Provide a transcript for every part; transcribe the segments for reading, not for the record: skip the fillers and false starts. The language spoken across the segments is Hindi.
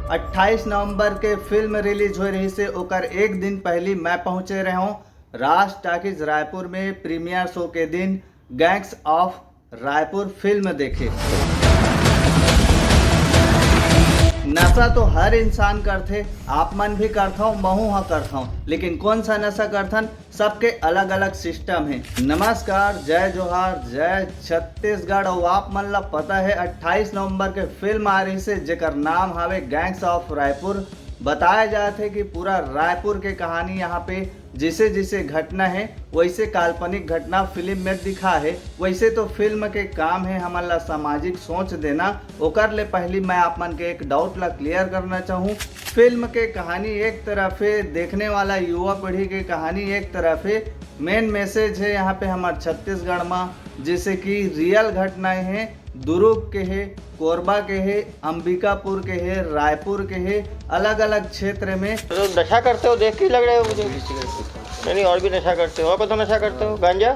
28 नवंबर के फिल्म रिलीज हो रही से ओकर एक दिन पहले मैं पहुंचे रहे हूँ राज टाकीज रायपुर में प्रीमियर शो के दिन गैंग्स ऑफ रायपुर फिल्म देखे। नशा तो हर इंसान करते, आप मन भी करता हूँ, महू हाँ करता हूँ, लेकिन कौन सा नशा करथन सबके अलग अलग सिस्टम है। नमस्कार, जय जोहार, जय छत्तीसगढ़। और आप मन ला पता है 28 नवंबर के फिल्म आ रही से जेकर नाम हावे गैंग्स ऑफ रायपुर। बताया जाते कि पूरा रायपुर के कहानी यहाँ पे जिसे जिसे घटना है वैसे काल्पनिक घटना फिल्म में दिखा है। वैसे तो फिल्म के काम है हमारा सामाजिक सोच देना। ओकर ले पहली मैं आप मन के एक डाउट ला क्लियर करना चाहूँ। फिल्म के कहानी एक तरफ है, देखने वाला युवा पीढ़ी की कहानी एक तरफ है। मेन मैसेज है यहाँ पे हमारे छत्तीसगढ़ में जैसे कि रियल घटनाएं हैं, दुर्ग के है, कोरबा के है, अंबिकापुर के है, रायपुर के है, अलग अलग क्षेत्र में। तो नशा करते हो देख के लग रहे हो मुझे। नहीं, और भी नशा करते हो। और कौन नशा करते हो? गांजा?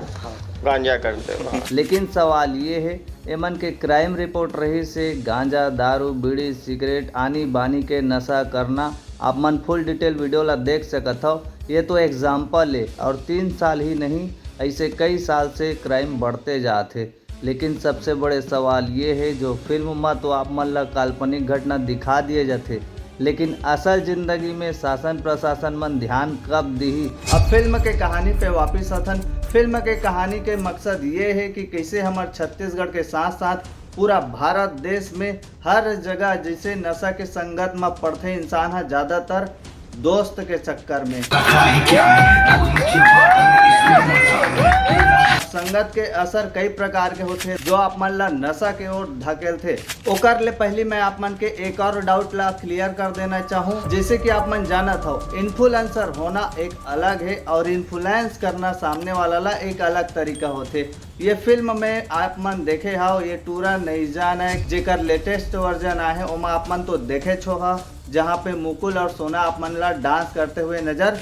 गांजा करते हो। लेकिन सवाल ये है एमन के क्राइम रिपोर्ट रही से गांजा, दारू, बीड़ी, सिगरेट आनी बानी के नशा करना आप मन फुल डिटेल वीडियो ला देख सकत हो। ये तो एग्जाम्पल है और 3 साल ही नहीं ऐसे कई साल से क्राइम बढ़ते जाते। लेकिन सबसे बड़े सवाल ये है जो फिल्म में तो आप मन ला काल्पनिक घटना दिखा दिए जाते, लेकिन असल जिंदगी में शासन प्रशासन मन ध्यान कब दी। अब फिल्म के कहानी पे वापिस आथन। फिल्म के कहानी के मकसद ये है कि कैसे हमारे छत्तीसगढ़ के साथ साथ पूरा भारत देश में हर जगह जैसे नशा के संगत में पड़ते इंसान है, ज़्यादातर दोस्त के चक्कर में संगत के असर कई प्रकार के होते जो आप मन ला नशा के ओर धकेल थे। ओकर ले पहले मैं आप मन के एक और डाउट ला क्लियर कर देना चाहूँ। जैसे कि आप मन जानत हो इन्फ्लुएंसर होना एक अलग है और इन्फ्लुएंस करना सामने वाला ला एक अलग तरीका होते। ये फिल्म में आप मन देखे हो ये टूरा नहीं जाना है जेकर लेटेस्ट वर्जन आए ओमा आप मन तो देखे छो हा, जहाँ पे मुकुल और सोना आप मन ला डांस करते हुए नजर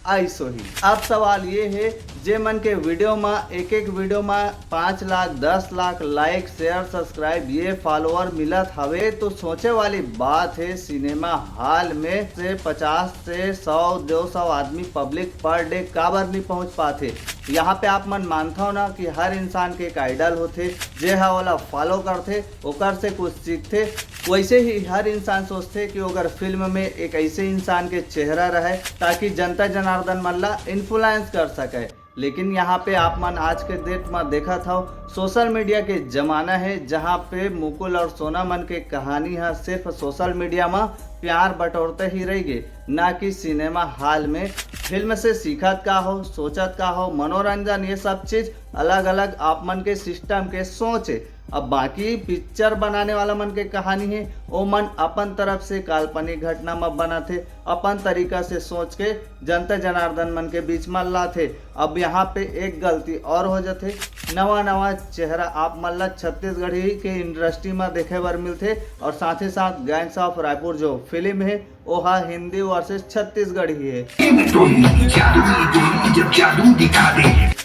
ऐसो ही। अब सवाल ये है जे मन के वीडियो में एक वीडियो में 5 lakh 10 lakh like share subscribe ये फॉलोअर मिलत हवे तो सोचे वाली बात है सिनेमा हॉल में से 50 से 100 200 आदमी पब्लिक पर डे काबर नहीं पहुंच पाते। यहाँ पे आप मन मानता हो ना कि हर इंसान के एक आइडल होते जे हा वाला फॉलो करते ओकर से कुछ सीखते। वैसे ही हर इंसान सोचते कि अगर फिल्म में एक ऐसे इंसान के चेहरा रहे ताकि जनता जनार्दन मन ला इन्फ्लुएंस कर सके। लेकिन यहाँ पे आप मन आज के डेट में देखा था सोशल मीडिया के जमाना है जहाँ पे मुकुल और सोना मन के कहानी है सिर्फ सोशल मीडिया में प्यार बटोरते ही रहेंगे, ना कि सिनेमा हॉल में। फिल्म से सीखत का हो, सोचत का हो, मनोरंजन ये सब चीज अलग अलग आप मन के सिस्टम के सोच है। अब बाकी पिक्चर बनाने वाला मन के कहानी है वो मन अपन तरफ से काल्पनिक घटना में बनाते, अपन तरीका से सोच के जनता जनार्दन मन के बीच में लाते। अब यहाँ पे एक गलती और हो जाते, नवा नवा चेहरा आप मन ला छत्तीसगढ़ी के इंडस्ट्री में देखे बर मिलते और साथ ही साथ गैंग्स ऑफ रायपुर जो फिल्म है वो हा हिंदी वर्सेस छत्तीसगढ़ी है।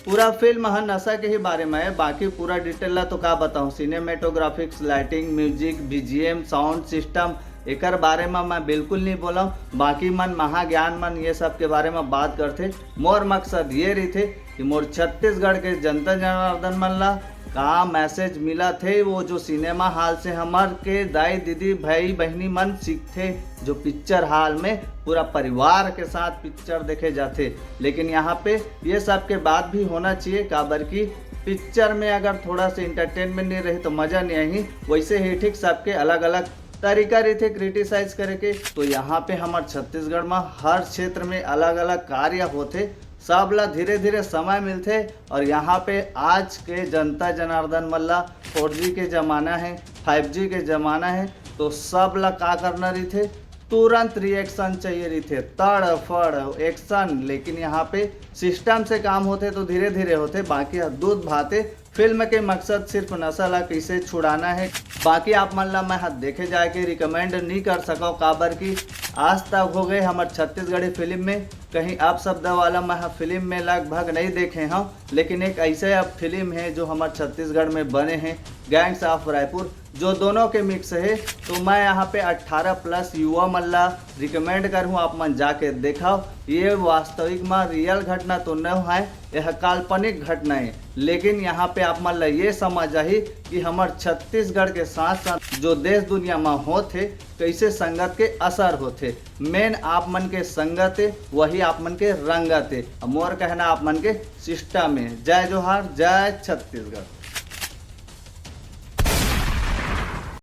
पूरा फिल्म है नशा के ही बारे में है, बाकी पूरा डिटेल ला तो का बताऊं। Cinematographics, lighting, music, BGM, sound system एकर बारे में मैं बिल्कुल नहीं बोला। बाकी मन महाज्ञान मन ये सब के बारे में बात करते। मोर मकसद ये रही थे कि मोर छत्तीसगढ़ के जनता जनार्दन मन ला का मैसेज मिला थे वो जो सिनेमा हॉल से हमार के दाई दीदी भाई बहनी मन सीखते जो पिक्चर हॉल में पूरा परिवार के साथ पिक्चर देखे जाते। लेकिन यहाँ पे ये सब के बाद भी होना चाहिए काबर की पिक्चर में अगर थोड़ा सा इंटरटेनमेंट नहीं रही तो मज़ा नहीं आई। वैसे ही ठीक सबके अलग अलग तरीका रहते क्रिटिसाइज करे के। तो यहाँ पे हमारे छत्तीसगढ़ में हर क्षेत्र में अलग अलग कार्य होते, सब ला धीरे धीरे समय मिलते। और यहाँ पे आज के जनता जनार्दन मल्ला 4G के ज़माना है, 5G के ज़माना है, तो सब ला का करना रही थे तुरंत रिएक्शन चाहिए रही थे, तड़ फड़ एक्शन। लेकिन यहाँ पे सिस्टम से काम होते तो धीरे धीरे होते। बाकी दूध भाते फिल्म के मकसद सिर्फ नशा ला कैसे छुड़ाना है। बाकी आप मन ला मैं हाथ देखे जाए के रिकमेंड नहीं कर सको काबर की आज तक हो गए हमारे छत्तीसगढ़ी फिल्म में कहीं अब शब्द वाला मैं फिल्म में लगभग नहीं देखे हूँ। लेकिन एक ऐसे अब फिल्म है जो हमारे छत्तीसगढ़ में बने हैं गैंग्स ऑफ रायपुर, जो दोनों के मिक्स है। तो मैं यहाँ पे 18+ युवा मल्ला रिकमेंड करूँ आप मन जाके देखाओ। ये वास्तविक में रियल घटना तो न है, यह काल्पनिक घटना है, लेकिन यहाँ पे आप मन ये समझ आई कि हमार छत्तीसगढ़ के साथ साथ जो देश दुनिया में होते कैसे संगत के असर होते। मेन आप मन के संगत है, वही आप मन के रंगत है। मोर कहना आप मन के सिस्टम है। जय जोहार, जय छत्तीसगढ़।